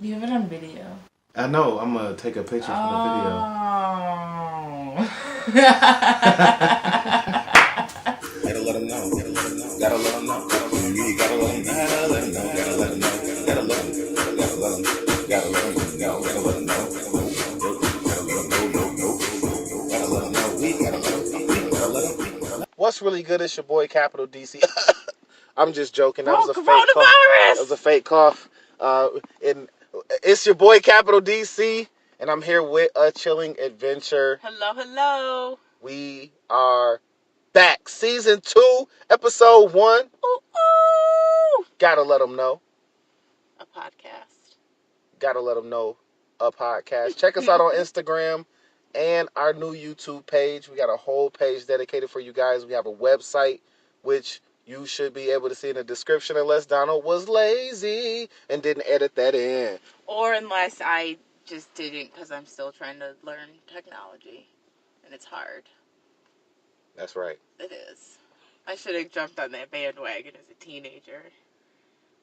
You have it on video. I know. I'm gonna take a picture for the video. Oh. Gotta let them know. Gotta let them know. Gotta let them know. Gotta let them know. Gotta let them know. Gotta let them know. Gotta let them know. Gotta let them know. Gotta let them know. Gotta let them know. Gotta let them know. Gotta let them know. We gotta let them know. Gotta let them know. What's really good? It's your boy Capital DC. I'm just joking. That was a fake cough. That was a fake cough. And it's your boy Capital DC, and I'm here with a chilling adventure. Hello, hello. We are back. Season 2, episode 1. Ooh, ooh. Gotta let them know. A podcast. Gotta let them know. A podcast. Check us out on Instagram and our new YouTube page. We got a whole page dedicated for you guys. We have a website, which you should be able to see in the description unless Donald was lazy and didn't edit that in. Or unless I just didn't because I'm still trying to learn technology. And it's hard. That's right. It is. I should have jumped on that bandwagon as a teenager.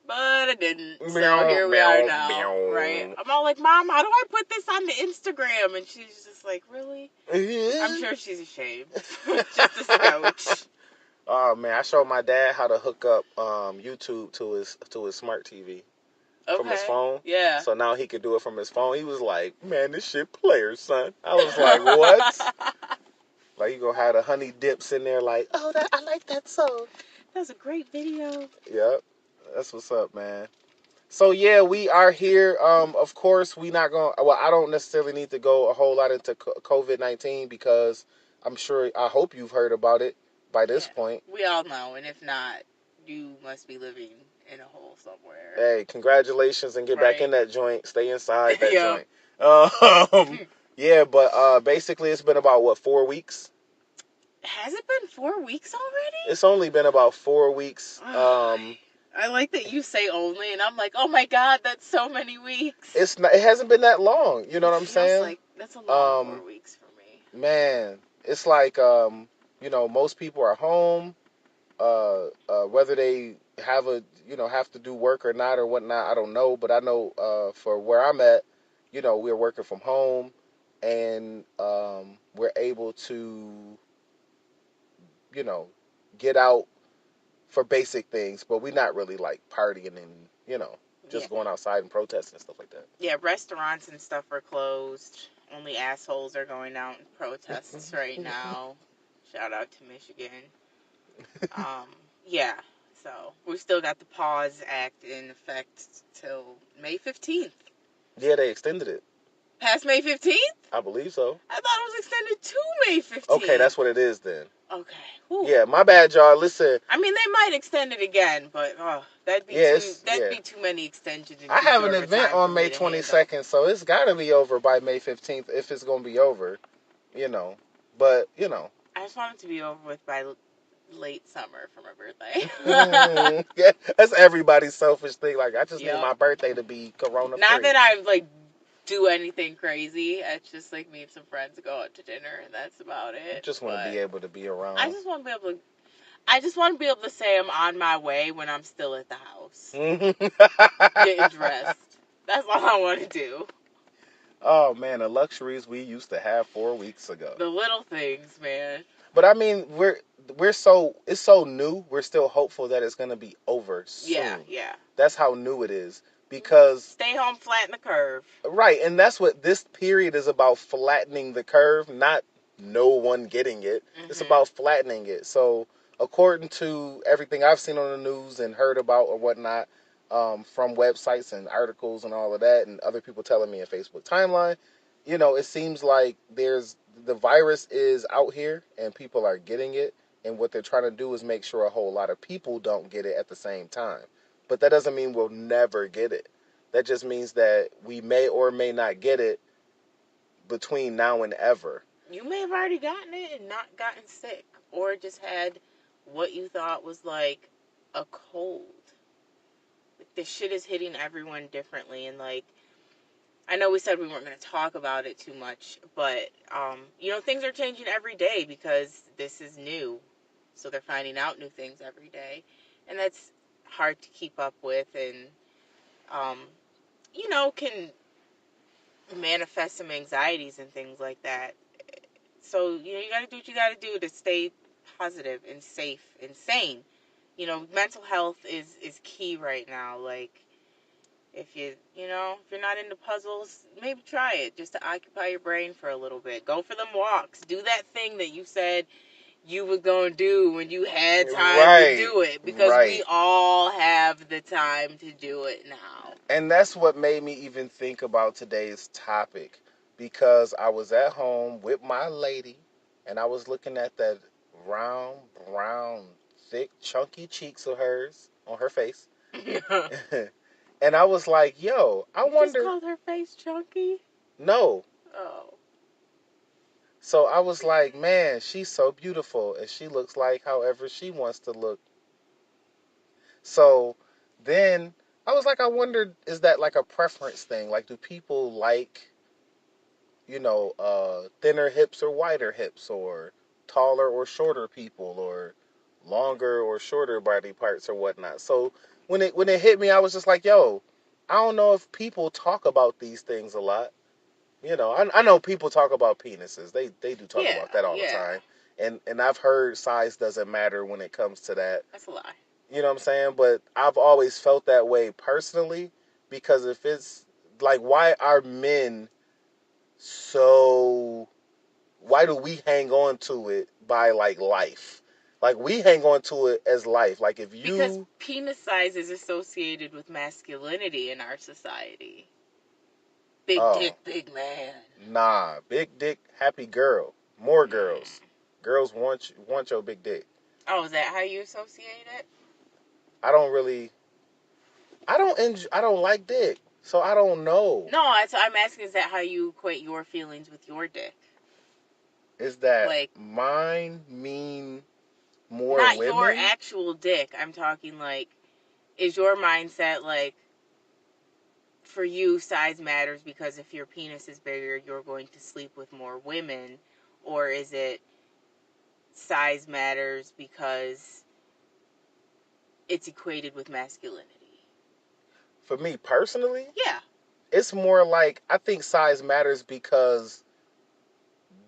But I didn't. So here we are now, right? I'm all like, Mom, how do I put this on the Instagram? And she's just like, really? I'm sure she's ashamed. Just a scotch. Oh man, I showed my dad how to hook up YouTube to his smart TV from his phone. Yeah. So now he could do it from his phone. He was like, "Man, this shit players, son." I was like, "What?" Like you gonna have the honey dips in there, like, "Oh, I like that song." That's a great video. Yep, that's what's up, man. So yeah, we are here. Of course, we not gonna. Well, I don't necessarily need to go a whole lot into COVID-19 because I hope you've heard about it by this point. We all know, and if not, you must be living in a hole somewhere. Hey, congratulations and get back in that joint. Stay inside that joint. Yeah, but basically it's been about 4 weeks. Has it been 4 weeks already? It's only been about 4 weeks. I like that you say only, and I'm like, oh my god, that's so many weeks. It hasn't been that long. You know what I'm saying? Like that's a long 4 weeks for me. Man, it's like most people are home. Whether they have to do work or not or whatnot, I don't know. But I know for where I'm at, we're working from home, and we're able to get out for basic things, but we're not really like partying and just going outside and protesting and stuff like that. Yeah, restaurants and stuff are closed. Only assholes are going out in protests right now. Shout out to Michigan. Yeah, so we still got the Pause Act in effect till May 15th. Yeah, they extended it. Past May 15th? I believe so. I thought it was extended to May 15th. Okay, that's what it is then. Okay. Whew. Yeah, my bad, y'all. Listen. I mean, they might extend it again, but that'd be too many extensions. I have an event on May 22nd, so it's got to be over by May 15th if it's going to be over, But, I just want it to be over with by late summer for my birthday. Yeah, that's everybody's selfish thing. Like, I just need my birthday to be corona-free. Not that I, do anything crazy. It's just, me and some friends go out to dinner, and that's about it. I just want to be able to be around. I just want to be able to say I'm on my way when I'm still at the house. Getting dressed. That's all I want to do. Oh, man, the luxuries we used to have 4 weeks ago. The little things, man. But, I mean, it's so new, we're still hopeful that it's going to be over soon. Yeah. That's how new it is. Because stay home, flatten the curve. Right, and that's what this period is about, flattening the curve, not no one getting it. Mm-hmm. It's about flattening it. So, according to everything I've seen on the news and heard about or whatnot, from websites and articles and all of that, and other people telling me in Facebook timeline, it seems like the virus is out here and people are getting it, and what they're trying to do is make sure a whole lot of people don't get it at the same time. But that doesn't mean we'll never get it. That just means that we may or may not get it between now and ever. You may have already gotten it and not gotten sick, or just had what you thought was like a cold. This shit is hitting everyone differently, and I know we said we weren't going to talk about it too much, but things are changing every day because this is new, so they're finding out new things every day, and that's hard to keep up with, and can manifest some anxieties and things like that. So, you got to do what you got to do to stay positive and safe and sane. Mental health is key right now. Like, if you're not into puzzles, maybe try it just to occupy your brain for a little bit. Go for them walks. Do that thing that you said you were going to do when you had time to do it, because we all have the time to do it now. And that's what made me even think about today's topic, because I was at home with my lady and I was looking at that round, brown, thick, chunky cheeks of hers on her face. And I was like, yo, I wonder. You just called her face chunky? No. Oh. So I was like, man, she's so beautiful and she looks like however she wants to look. So then I was like, I wondered, is that like a preference thing? Like, do people like, thinner hips or wider hips, or taller or shorter people, or longer or shorter body parts or whatnot? So when it hit me, I was just like, yo, I don't know if people talk about these things a lot. I know people talk about penises. They do talk about that all the time. And I've heard size doesn't matter when it comes to that. That's a lie. You know what I'm saying? But I've always felt that way personally, because if it's like, why are men so, why do we hang on to it by like life? Like, we hang on to it as life. Like, if you... Because penis size is associated with masculinity in our society. Big dick, big man. Nah, big dick, happy girl. More girls. Girls want your big dick. Oh, is that how you associate it? I don't like dick, so I don't know. No, I'm asking, is that how you equate your feelings with your dick? Is that like mine mean more not women? Your actual dick. I'm talking like, is your mindset like, for you, size matters because if your penis is bigger, you're going to sleep with more women? Or is it size matters because it's equated with masculinity? For me personally? Yeah. It's more like, I think size matters because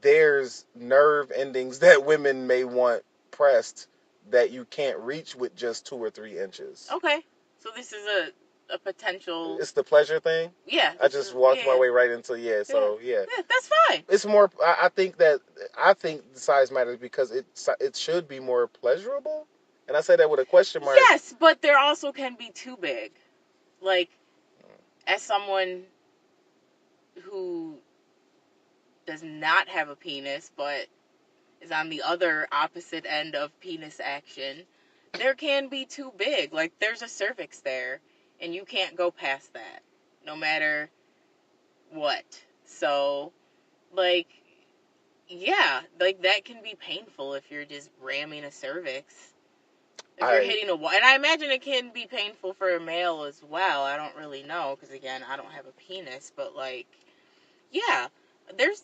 there's nerve endings that women may want pressed that you can't reach with just 2 or 3 inches. Okay. So this is a potential... It's the pleasure thing? Yeah. I just walked my way right into, yeah, that's fine. It's more, I think the size matters because it should be more pleasurable. And I say that with a question mark. Yes, but there also can be too big. Like, as someone who does not have a penis, but is on the other opposite end of penis action, there can be too big. Like, there's a cervix there, and you can't go past that, no matter what. So, like, yeah, like, that can be painful if you're just ramming a cervix. If you're hitting a wall. And I imagine it can be painful for a male as well. I don't really know, because, again, I don't have a penis. But, like, yeah, there's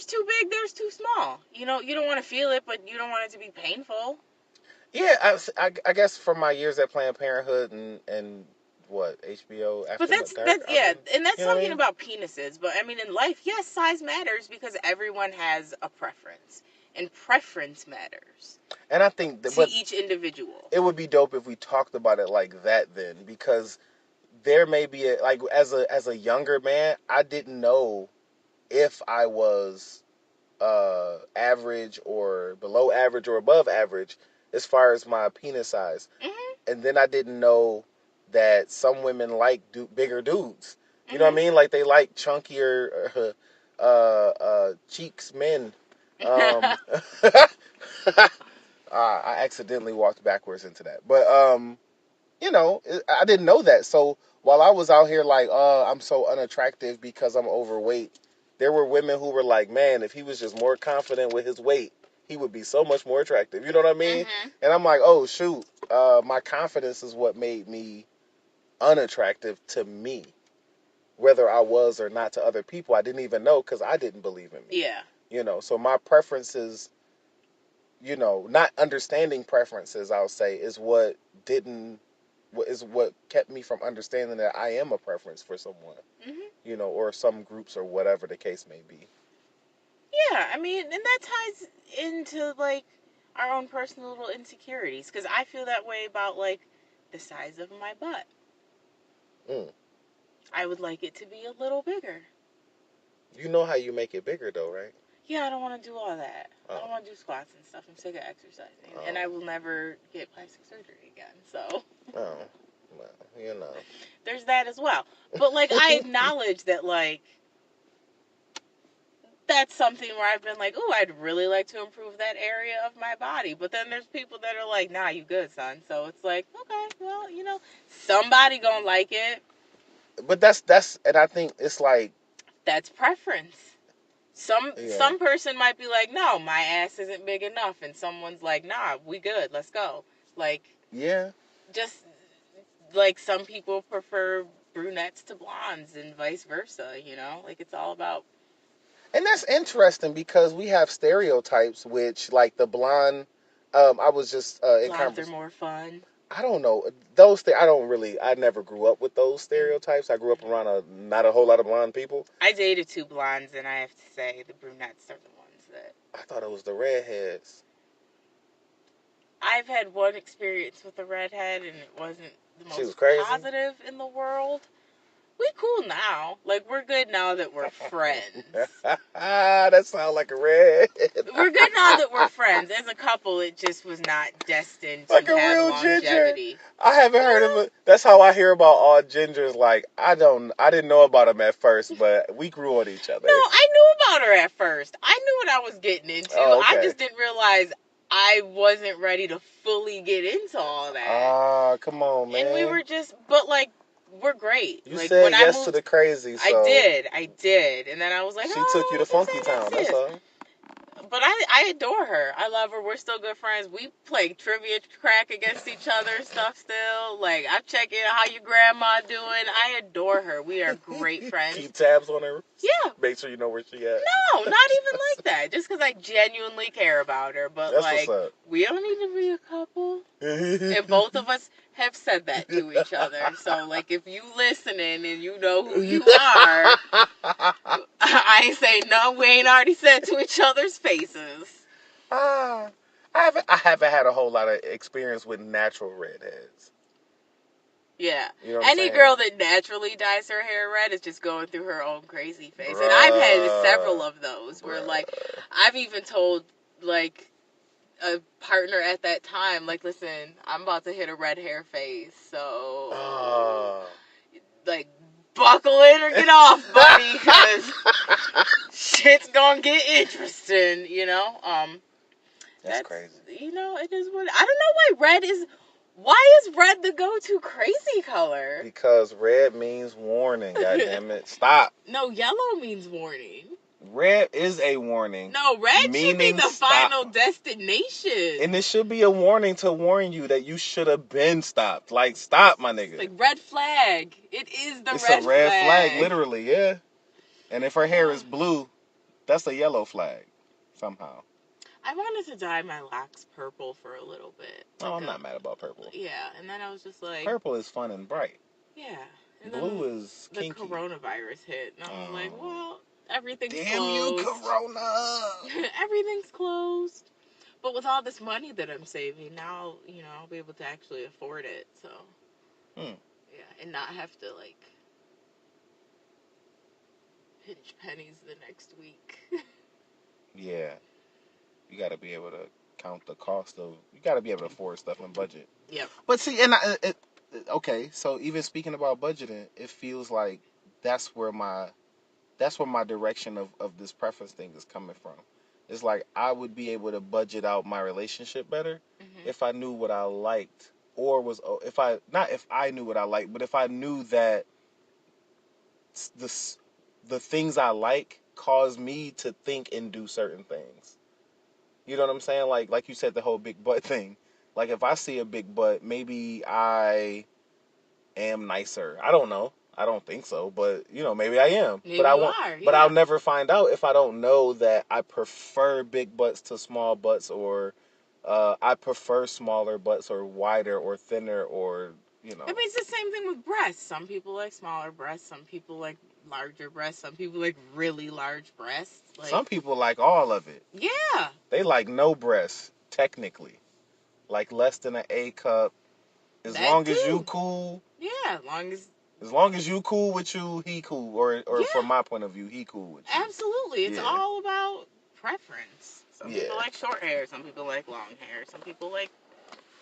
too big, there's too small. You don't want to feel it, but you don't want it to be painful. Yeah, I guess from my years at Planned Parenthood and what, HBO After But that's Dark, yeah, and that's talking about penises. But I mean, in life, yes, size matters because everyone has a preference, and preference matters. And I think to each individual, it would be dope if we talked about it like that then, because there may be like, as a younger man, I didn't know if I was average or below average or above average as far as my penis size. Mm-hmm. And then I didn't know that some women like bigger dudes. You know what I mean? Like, they like chunkier cheeks men. I accidentally walked backwards into that. But I didn't know that. So while I was out here like, I'm so unattractive because I'm overweight, there were women who were like, man, if he was just more confident with his weight, he would be so much more attractive. You know what I mean? Mm-hmm. And I'm like, oh, shoot. My confidence is what made me unattractive to me. Whether I was or not to other people, I didn't even know because I didn't believe in me. Yeah. So my preferences, not understanding preferences, I'll say, is what didn't what kept me from understanding that I am a preference for someone, or some groups or whatever the case may be. Yeah, I mean, and that ties into like our own personal little insecurities, because I feel that way about like the size of my butt. I would like it to be a little bigger. You know how you make it bigger though, right? Yeah, I don't want to do all that. I don't want to do squats and stuff. I'm sick of exercising, and I will never get plastic surgery again. So. Oh, well, There's that as well. But like, I acknowledge that like that's something where I've been like, oh, I'd really like to improve that area of my body. But then there's people that are like, nah, you good, son. So it's like, okay, well, somebody gonna like it. But that's, and I think it's like that's preference. Some person might be like, no, my ass isn't big enough, and someone's like, nah, we good, let's go. Like, just like some people prefer brunettes to blondes and vice versa. Like it's all about. And that's interesting because we have stereotypes, which like the blonde. I was just in blondes are more fun. I don't know those. I never grew up with those stereotypes. I grew up around not a whole lot of blonde people. I dated 2 blondes, and I have to say the brunettes are the ones that. I thought it was the redheads. I've had one experience with a redhead, and it wasn't the most positive in the world. We cool now. Like, we're good now that we're friends. That sounds like a redhead. We're good now that we're friends. As a couple, it just was not destined to have real longevity. Ginger. I haven't heard of it. That's how I hear about all gingers. Like, I didn't know about them at first, but we grew on each other. No, I knew about her at first. I knew what I was getting into. Oh, okay. I just didn't realize I wasn't ready to fully get into all that. Ah, come on, man. And we were just, but like, we're great. You said yes to the crazy, so. I did. And then I was like, she took you to Funky Town, that's all. But I adore her. I love her. We're still good friends. We play trivia crack against each other stuff still. Like, I'm checking how your grandma doing. I adore her. We are great friends. Keep tabs on her? Yeah. Make sure you know where she at? No, not even like that. Just because I genuinely care about her. But, that's like, what's up. We don't need to be a couple. And both of us have said that to each other. So, like, if you listening and you know who you are, I ain't saying no, we ain't already said to each other's faces. I haven't had a whole lot of experience with natural redheads. Yeah. You know any girl that naturally dyes her hair red is just going through her own crazy phase. And I've had several of those where, like, I've even told, like, a partner at that time, like, listen, I'm about to hit a red hair phase, so, like, buckle in or get off, buddy, because shit's gonna get interesting, That's crazy. It is what, I don't know why is red the go-to crazy color? Because red means warning, goddammit. Stop. No, yellow means warning. Red is a warning. No, red should be the final destination. And it should be a warning to warn you that you should have been stopped. Like, stop, my nigga. Like, red flag. It is the red flag. It's a red flag, literally, yeah. And if her hair is blue, that's a yellow flag, somehow. I wanted to dye my locks purple for a little bit. Oh, I'm not mad about purple. Yeah, and then I was just like... Purple is fun and bright. Yeah. And blue is kinky. The coronavirus hit, and I was like, well... Everything's Damn closed. You, Corona! Everything's closed. But with all this money that I'm saving, now, I'll be able to actually afford it, so. Yeah, and not have to, like, pinch pennies the next week. Yeah. You gotta be able to count the cost of, you gotta be able to afford stuff on budget. Yep. But see, okay, so even speaking about budgeting, it feels like that's where my direction of this preference thing is coming from. It's like I would be able to budget out my relationship better if I knew what I liked, or if I knew what I liked, but if I knew that the things I like cause me to think and do certain things. You know what I'm saying? Like you said, the whole big butt thing. Like if I see a big butt, maybe I am nicer. I don't know. I don't think so, but maybe I am. Maybe but but I'll never find out if I don't know that I prefer big butts to small butts, or I prefer smaller butts, or wider, or thinner, or you know. I mean, it's the same thing with breasts. Some people like smaller breasts. Some people like larger breasts. Some people like really large breasts. Like, some people like all of it. Yeah. They like no breasts, technically. Like less than an A cup. As long as you cool. Yeah, as long as you cool with you, he cool. Or Yeah. from my point of view, he cool with you. Absolutely. It's all about preference. Some people like short hair. Some people like long hair. Some people like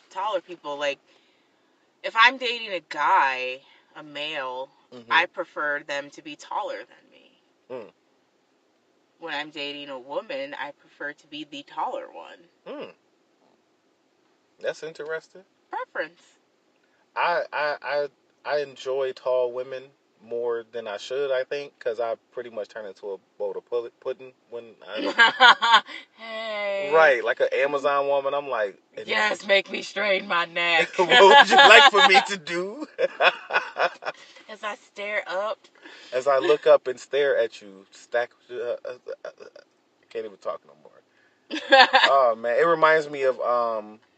taller people. Like, if I'm dating a guy, a male, I prefer them to be taller than me. Mm. When I'm dating a woman, I prefer to be the taller one. Mm. That's interesting. Preference. I enjoy tall women more than I should, I think, because I pretty much turn into a bowl of pudding when I... Hey. Right, like an Amazon woman. I'm like... Yes, make me strain my neck. What would you like for me to do? As I stare up. As I look up and stare at you, can't even talk no more. Oh, man. It reminds me of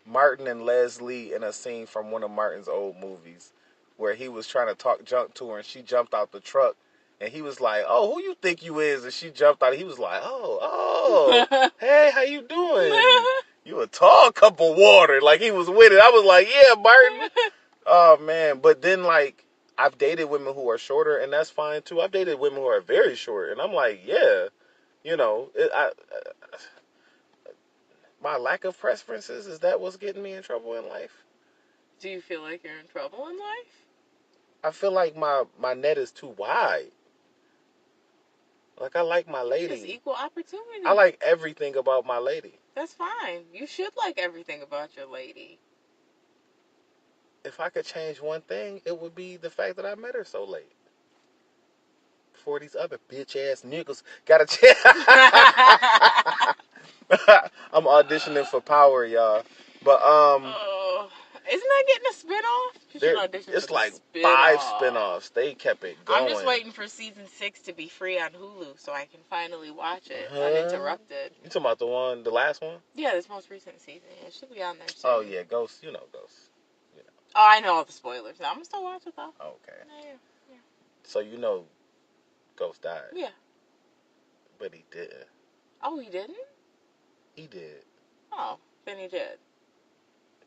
Martin and Leslie in a scene from one of Martin's old movies where he was trying to talk junk to her and she jumped out the truck and he was like, "Oh, who you think you is?" And she jumped out. He was like, "Oh, hey, how you doing? You a tall cup of water." Like, he was with it. I was like, "Yeah, Martin." Oh, man. But then, like, I've dated women who are shorter, and that's fine, too. I've dated women who are very short, and I'm like, yeah, you know, my lack of preferences, is that what's getting me in trouble in life? Do you feel like you're in trouble in life? I feel like my net is too wide. Like, I like my lady. It's equal opportunity. I like everything about my lady. That's fine. You should like everything about your lady. If I could change one thing, it would be the fact that I met her so late. Before these other bitch ass niggas got a chance. I'm auditioning for Power, y'all. But isn't that getting a spinoff? It's like 5 spinoffs. They kept it going. I'm just waiting for season 6 to be free on Hulu so I can finally watch it uninterrupted. You talking about the last one? Yeah, this most recent season. It should be on there soon. Oh yeah, Ghost. You know Ghost. You know. Oh, I know all the spoilers. I'm gonna still watch it though. Okay. Yeah. So you know, Ghost died. Yeah. But he didn't. Oh, he didn't? He did. Oh, then he did.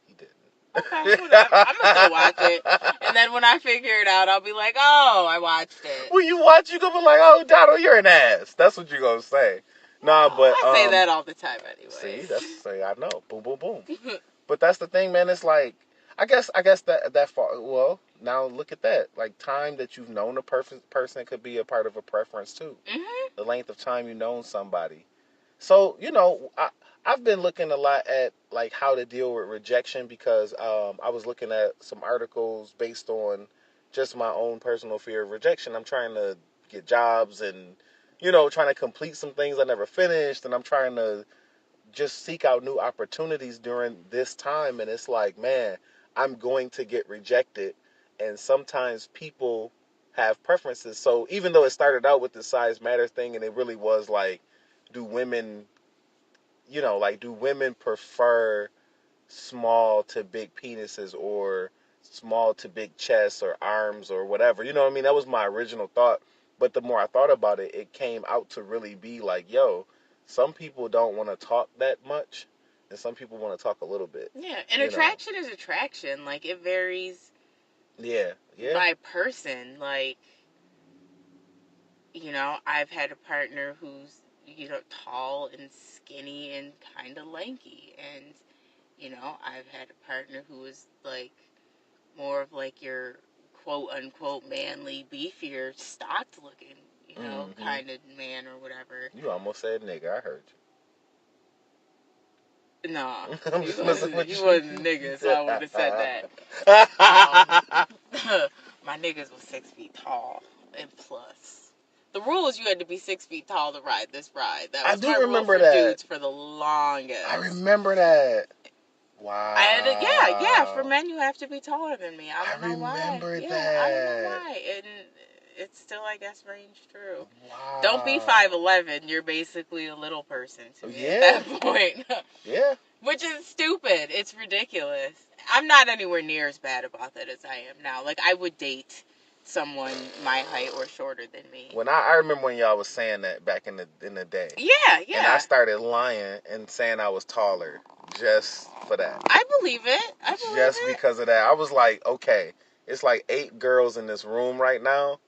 He didn't. Okay, whatever. I'm gonna still watch it, and then when I figure it out, I'll be like, "Oh, I watched it." When you watch, you gonna be like, "Oh, Donald, you're an ass." That's what you're gonna say. Nah, but I say that all the time anyway. See, I know. Boom, boom, boom. But that's the thing, man. It's like, I guess that far. Well, now look at that. Like, time that you've known a person could be a part of a preference too. Mm-hmm. The length of time you've known somebody. So, you know, I've been looking a lot at like how to deal with rejection because I was looking at some articles based on just my own personal fear of rejection. I'm trying to get jobs and, you know, trying to complete some things I never finished, and I'm trying to just seek out new opportunities during this time. And it's like, man, I'm going to get rejected, and sometimes people have preferences. So even though it started out with the size matters thing, and it really was like, do women prefer small to big penises or small to big chests or arms or whatever? You know what I mean? That was my original thought. But the more I thought about it, it came out to really be like, yo, some people don't want to talk that much, and some people want to talk a little bit. Yeah, and attraction is attraction. Like, it varies. Yeah. By person. Like, you know, I've had a partner who's, you know, tall and skinny and kind of lanky, and, you know, I've had a partner who was like more of like your quote unquote manly, beefier, stocked looking, you know, kind of man or whatever. You almost said nigga. I heard you. Nah, I'm just messing with you. He wasn't a nigga, so I wouldn't have said that. My niggas was 6 feet tall and plus. The rule is you had to be 6 feet tall to ride this ride. That was my rule for dudes for the longest. I remember that. Wow. Yeah. For men, you have to be taller than me. I don't know why. remember that. I don't know why. And it's still, I guess, range true. Wow. Don't be 5'11". You're basically a little person to me at that point. Yeah. Which is stupid. It's ridiculous. I'm not anywhere near as bad about that as I am now. Like, I would date someone my height or shorter than me. When I remember when y'all was saying that back in the day. Yeah. And I started lying and saying I was taller just for that. I believe it. Just because of that. I was like, okay, it's like 8 girls in this room right now,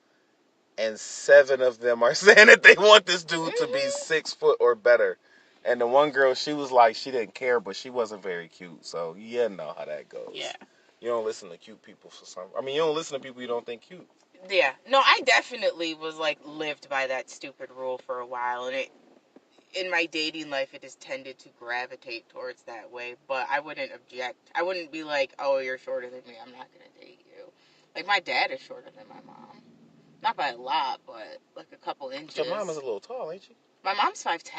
and 7 of them are saying that they want this dude to be 6 foot or better. And the one girl, she was like, she didn't care, but she wasn't very cute. So, you know how that goes. Yeah. You don't listen to cute people for some... I mean, you don't listen to people you don't think cute. Yeah. No, I definitely was, like, lived by that stupid rule for a while. And in my dating life, it has tended to gravitate towards that way. But I wouldn't object. I wouldn't be like, oh, you're shorter than me, I'm not going to date you. Like, my dad is shorter than my mom. Not by a lot, but, like, a couple inches. Your mom is a little tall, ain't she? My mom's 5'10".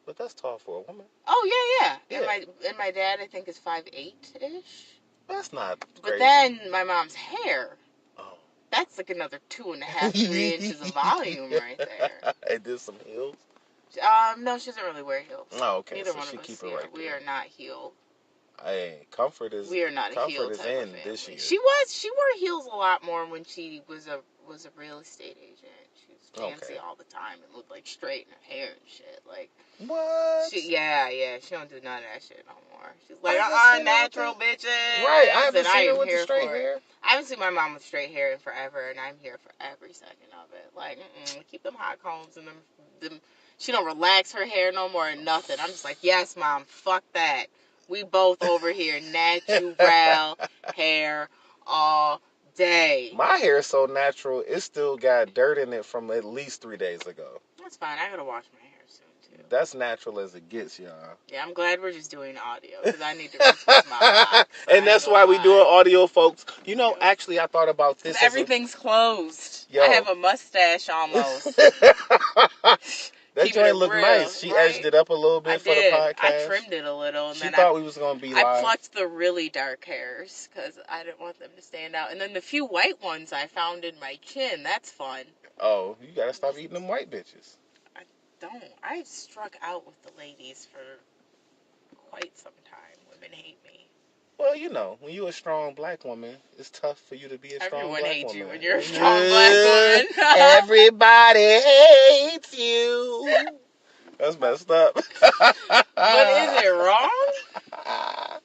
But that's tall for a woman. Oh, yeah. And my dad, I think, is 5'8"-ish. That's not crazy. But then my mom's hair. Oh. That's like another 2.5, 3 inches of volume right there. And did some heels? No, she doesn't really wear heels. Oh, okay. Neither so one she of us keep it here. right there. We are not heel. Hey, comfort is. We are not a heel comfort is type in of family. this year. She wore heels a lot more when she was a real estate agent. She was fancy all the time and looked like straight in her hair and shit. Like what? Yeah. She don't do none of that shit no more. She's like, natural bitches. Right, I haven't seen her with the straight hair. I haven't seen my mom with straight hair in forever, and I'm here for every second of it. Like, keep them hot combs and them. She don't relax her hair no more or nothing. I'm just like, yes, mom, fuck that. We both over here, natural hair all day. My hair is so natural, it still got dirt in it from at least 3 days ago. That's fine. I gotta wash my hair soon, too. That's natural as it gets, y'all. Yeah, I'm glad we're just doing audio, because I need to refresh my locks. And that's why we doing audio, folks. You know, actually, I thought about this. Everything's closed. Yo. I have a mustache almost. That joint looked nice. She edged it up a little bit for the podcast. I trimmed it a little. And she thought we was going to be live. I plucked the really dark hairs because I didn't want them to stand out. And then the few white ones I found in my chin. That's fun. Oh, you got to stop eating them white bitches. I don't. I struck out with the ladies for quite some time. Women hate me. Well, you know, when you're a strong black woman, it's tough for you to be a strong black woman. Everyone hates you when you're a strong black woman. Everybody hates you. That's messed up. But is it wrong?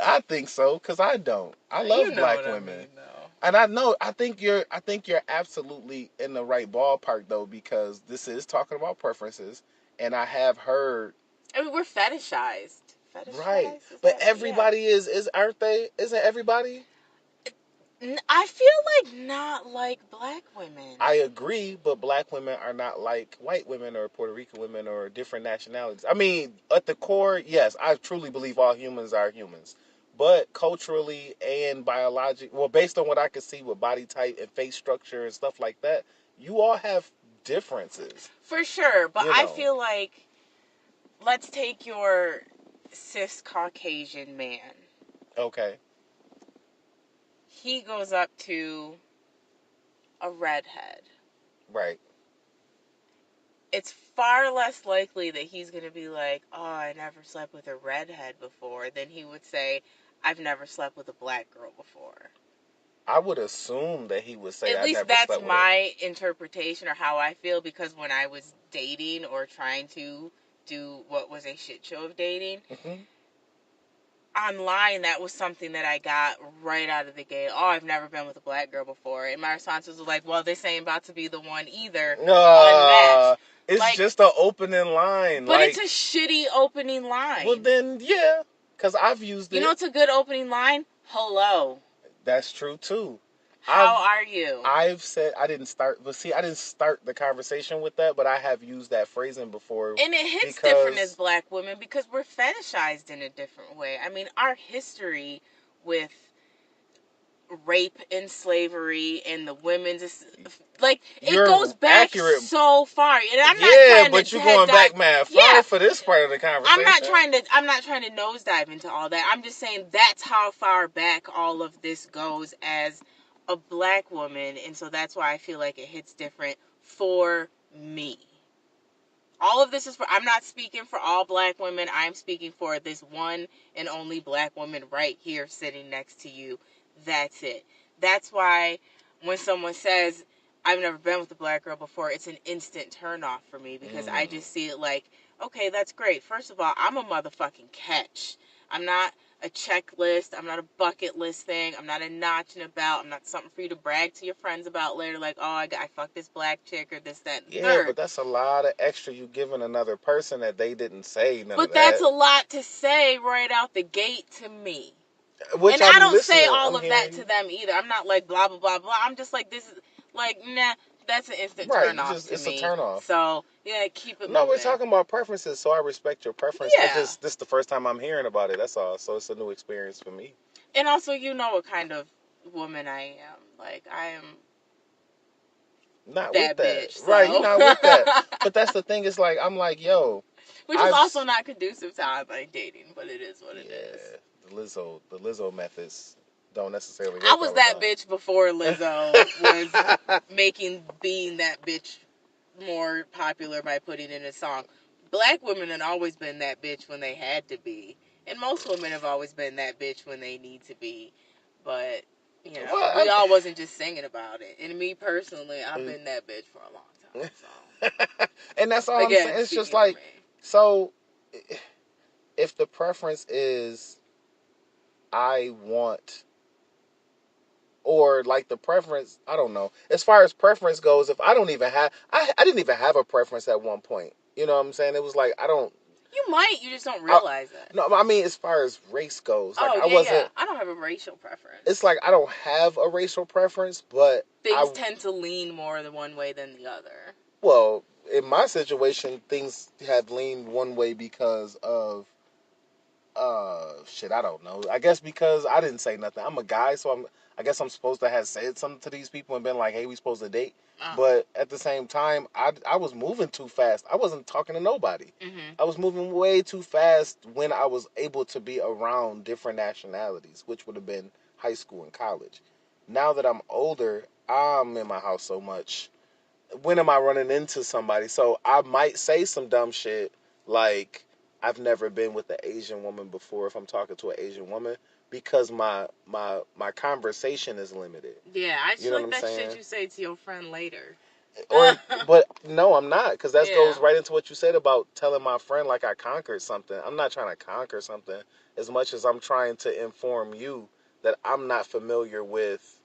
I think so, because I don't. I love black women. I mean, and I think you're absolutely in the right ballpark, though, because this is talking about preferences, and I have heard. I mean, we're fetishized. Right, but everybody aren't they? Isn't everybody? I feel like not like black women. I agree, but black women are not like white women or Puerto Rican women or different nationalities. I mean, at the core, yes, I truly believe all humans are humans. But culturally and biologically, well, based on what I can see with body type and face structure and stuff like that, you all have differences. For sure, but I feel like, let's take your cis Caucasian man. Okay. He goes up to a redhead. Right. It's far less likely that he's going to be like, oh, I never slept with a redhead before, than he would say, I've never slept with a black girl before. I would assume that he would say, at least that's my interpretation or how I feel, because when I was dating or trying to do what was a shit show of dating, online, that was something that I got right out of the gate. Oh, I've never been with a black girl before. And my response was like, well, this ain't about to be the one either. Unmatched. It's just an opening line. But it's a shitty opening line. Well, then, yeah. Because I've used it. You know what's a good opening line? Hello. That's true, too. How are you? I've said, I didn't start the conversation with that, but I have used that phrasing before. And it hits different as black women because we're fetishized in a different way. I mean, our history with rape and slavery and the women's, like, it goes back so far. And I'm not trying but you're going back mad far for this part of the conversation. I'm not trying to nosedive into all that. I'm just saying that's how far back all of this goes as a black woman, and so that's why I feel like it hits different for me. All of this is for, I'm not speaking for all black women. I'm speaking for this one and only black woman right here sitting next to you. That's it. That's why when someone says, I've never been with a black girl before, it's an instant turn off for me, because I just see it like, okay, that's great. First of all, I'm a motherfucking catch. I'm not a checklist. I'm not a bucket list thing. I'm not a notch in a belt. I'm not something for you to brag to your friends about later, like, oh, I fucked this black chick or this, that, and the Yeah, third. but that's a lot of extra you giving another person that they didn't say none of But that's that. a lot to say right out the gate to me. Which And I I'm don't say listening, all I'm of that hearing to you. them either. I'm not like blah, blah, blah, blah. I'm just like, this is like, nah, that's an instant Right, turn you off just to it's a me. turn off. So, yeah, keep it No, we're moving. talking about preferences, so I respect your preference. It's Yeah. just this is the first time I'm hearing about it. That's all. So it's a new experience for me. And also, you know what kind of woman I am. Like, I am Not with that that, bitch, right? You're so. not with that. But that's the thing. It's like I'm like, yo, Which is I've also not conducive to online dating, but it is what it is. yeah, the Lizzo methods don't necessarily I work was all the that time. bitch before Lizzo was making being that bitch more popular by putting in a song. Black women have always been that bitch when they had to be. And most women have always been that bitch when they need to be. But, you know, we Well, all wasn't just singing about it. And me personally, I've been that bitch for a long time. So, and that's all I'm again, saying. It's just speaking for like, me. so if the preference is I want, or like the preference, I don't know. As far as preference goes, if I don't even have, I didn't even have a preference at one point. You know what I'm saying? It was like, I don't. You might, you just don't I, realize it. no, I mean, as far as race goes, like Oh, I yeah. wasn't. I don't have a racial preference. It's like I don't have a racial preference, but Things tend to lean more the one way than the other. well, in my situation, things have leaned one way because of shit, I don't know. I guess because I didn't say nothing. I'm a guy, so I guess I'm supposed to have said something to these people and been like, "Hey, we supposed to date." But at the same time, I was moving too fast. I wasn't talking to nobody. I was moving way too fast when I was able to be around different nationalities, which would have been high school and college. Now that I'm older, I'm in my house so much. When am I running into somebody? So I might say some dumb shit like I've never been with an Asian woman before if I'm talking to an Asian woman because my conversation is limited. Yeah, I You feel know what like I'm that saying? shit you say to your friend later. Or but no, I'm not, because that Yeah. goes right into what you said about telling my friend like I conquered something. I'm not trying to conquer something as much as I'm trying to inform you that I'm not familiar with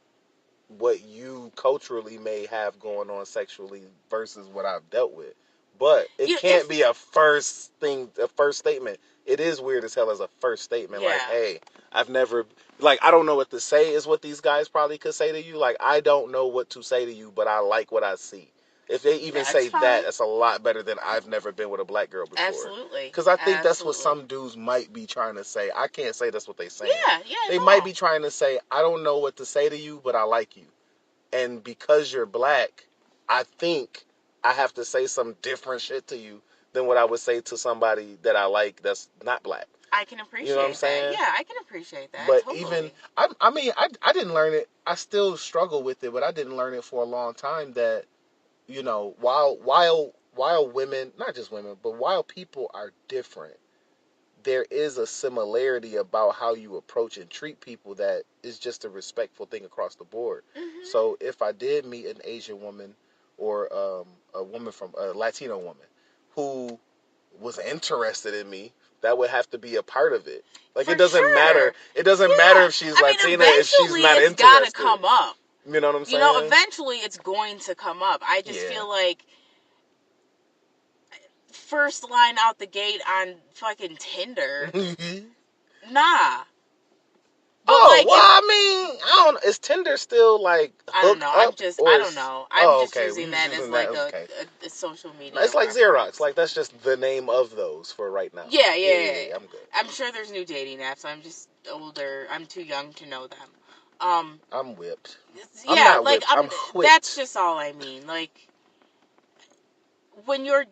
what you culturally may have going on sexually versus what I've dealt with. But it You, can't it's be a first thing, a first statement. It is weird as hell as a first statement. Like, yeah. hey, I've never, like, I don't know what to say is what these guys probably could say to you. Like, I don't know what to say to you, but I like what I see. If they even That's say fine. that, that's a lot better than I've never been with a black girl before. Absolutely. Because I think that's what Absolutely. some dudes might be trying to say. I can't say that's what they're saying. Yeah, yeah, They might no. be trying to say, I don't know what to say to you, but I like you. And because you're black, I think I have to say some different shit to you than what I would say to somebody that I like that's not black. I can You know what I'm appreciate that. saying? Yeah, I can appreciate that. But even Totally. I mean I didn't learn it. I still struggle with it, but I didn't learn it for a long time. That you know while women, not just women, but while people are different, there is a similarity about how you approach and treat people that is just a respectful thing across the board. Mm-hmm. So if I did meet an Asian woman or a woman from a Latino woman who was interested in me, that would have to be a part of it. Like For it doesn't matter. sure. It doesn't matter Yeah. if she's I mean, Latina if she's eventually not it's got to interested. come up. You know what I'm You know, saying? eventually it's going to come up. I just Yeah. feel like first line out the gate on fucking Tinder. Nah. But Oh, like well, if I mean, I don't. Is Tinder still like I don't hook know. up I or don't is? know. I'm Oh, just okay. We using was that as using that. like Okay, a social no, media it's like Xerox. reference. Like that's just the name of those for right now. Yeah, Yeah, yeah, yeah, yeah. yeah. I'm good. I'm sure there's new dating apps. I'm just older. I'm too young to know them. I'm whipped. I'm Yeah, not like whipped. I'm that's whipped. just all I mean. Like when you're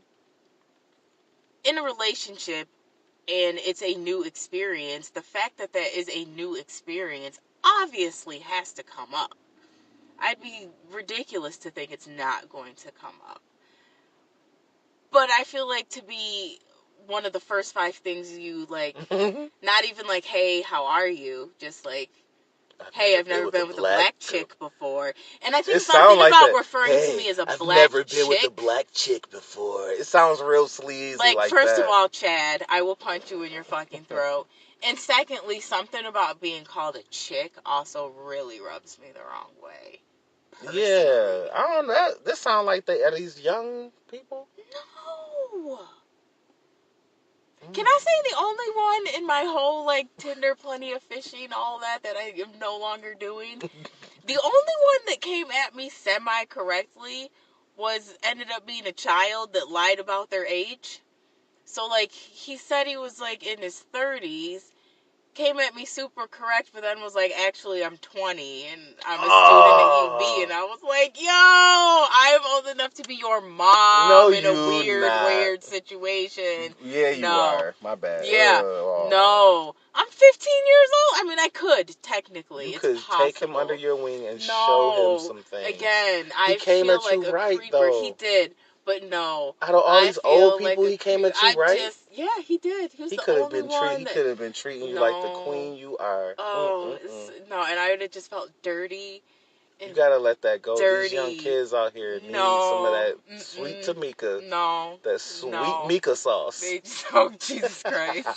in a relationship and it's a new experience, the fact that that is a new experience obviously has to come up. I'd be ridiculous to think it's not going to come up. But I feel like to be one of the first 5 things you, like, not even like, hey, how are you? Just like, hey, I've never been with a black chick before. And I think something like about referring to me as a black chick. I've never been with a black chick before. It sounds real sleazy like that. First of all, Chad, I will punch you in your fucking throat. And secondly, something about being called a chick also really rubs me the wrong way. Personally. Yeah, I don't know. This sound like they are these young people. No. Can I say the only one in my whole, like, Tinder, Plenty of Fishing, all that I am no longer doing? The only one that came at me semi-correctly ended up being a child that lied about their age. So, like, he said he was, like, in his 30s, came at me super correct, but then was like, actually, I'm 20, and I'm a student at UB, and I was like, yo, I'm old enough to be your mom in a weird situation. Yeah, you are. My bad. Yeah. No. I'm 15 years old. I mean, I could, technically. You could take him under your wing and show him some things. Again, he came at you right, though. He did. But no. Out of all these old people, he came at you right? Yeah, he did. He could have been treating you like the queen you are. No, and I would have just felt dirty. You gotta let that go. These young kids out here need some of that sweet Tamika. No. That sweet Mika sauce. Oh, Jesus Christ.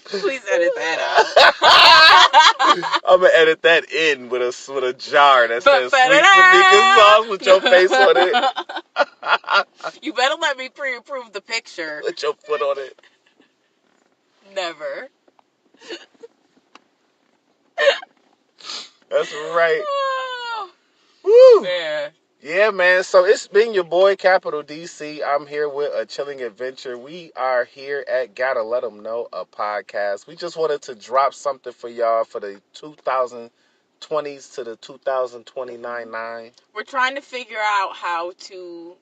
Please edit that out. I'm gonna edit that in with a jar that says sweet Tamika sauce with your face on it. You better let me pre-approve the picture. Put your foot on it. Never. That's right. Woo. Man. Yeah, man. So it's been your boy Capital DC. I'm here with a chilling adventure. We are here at Gotta Let 'Em Know, a podcast. We just wanted to drop something for y'all for the 2020s to the 2029. We're trying to figure out how to.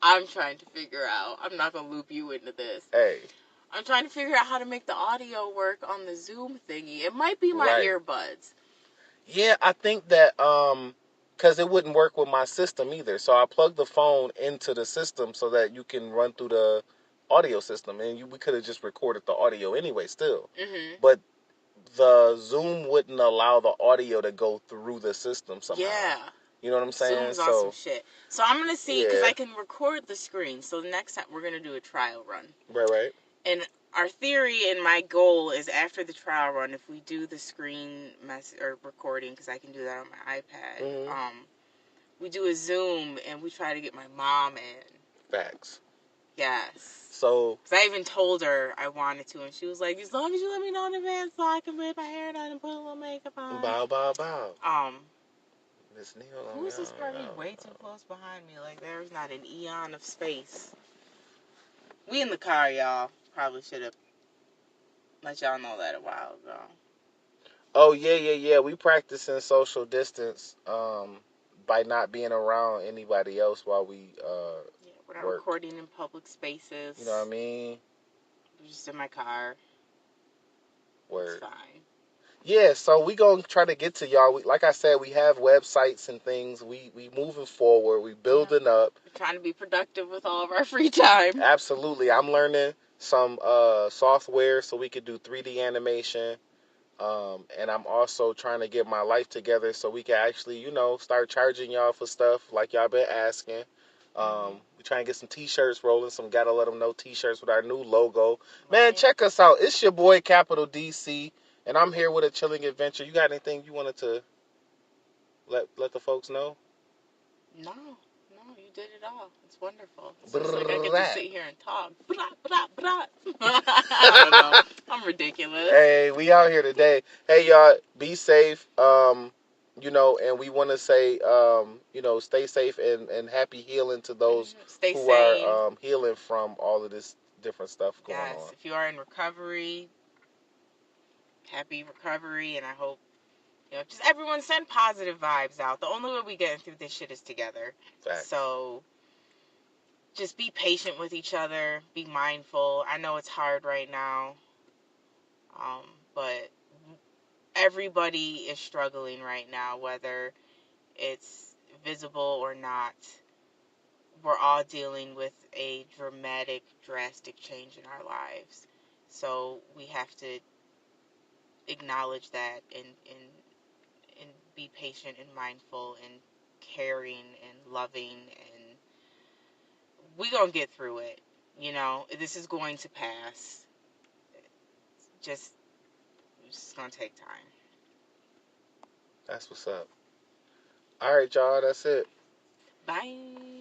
I'm trying to figure out. I'm not gonna loop you into this. Hey. I'm trying to figure out how to make the audio work on the Zoom thingy. It might be my earbuds. Yeah, I think that because it wouldn't work with my system either. So I plugged the phone into the system so that you can run through the audio system, and we could have just recorded the audio anyway still. Mm-hmm. But the Zoom wouldn't allow the audio to go through the system somehow. Yeah. You know what I'm saying? Zoom's on some shit. So I'm going to see, because I can record the screen. So the next time, we're going to do a trial run. Right. And our theory and my goal is after the trial run, if we do the screen or recording, because I can do that on my iPad, we do a Zoom and we try to get my mom in. Facts. Yes. So, because I even told her I wanted to, and she was like, as long as you let me know in advance so I can put my hair down and put a little makeup on. Bow. Miss Neal. Who is this party way too close behind me? Like, there's not an eon of space. We in the car, y'all. Probably should have let y'all know that a while ago. Oh, yeah. We practicing social distance by not being around anybody else while we we're not recording in public spaces. You know what I mean? I'm just in my car. Word. It's fine. Yeah, so we gonna try to get to y'all. Like I said, we have websites and things. We moving forward. We building up. We're trying to be productive with all of our free time. Absolutely. I'm learning some software so we could do 3D animation. And I'm also trying to get my life together so we can actually, start charging y'all for stuff like y'all been asking. We trying to get some t-shirts rolling, some Gotta Let 'Em Know t-shirts with our new logo. Man, check us out. It's your boy Capital DC, and I'm here with a chilling adventure. You got anything you wanted to let the folks know? No, you did it all. It's wonderful. It's just like I get to sit here and talk. I don't know. I'm ridiculous. Hey, we out here today. Hey, y'all, be safe. And we want to say, stay safe and happy healing to those who are healing from all of this different stuff going on. Yes, if you are in recovery, happy recovery, and I hope, just everyone send positive vibes out. The only way we getting through this shit is together. Facts. So just be patient with each other. Be mindful. I know it's hard right now, but everybody is struggling right now, whether it's visible or not. We're all dealing with a dramatic, drastic change in our lives. So we have to acknowledge that and be patient and mindful and caring and loving, and we gonna get through it. This is going to pass. Just It's just gonna take time. That's what's up. All right, y'all. That's it. Bye.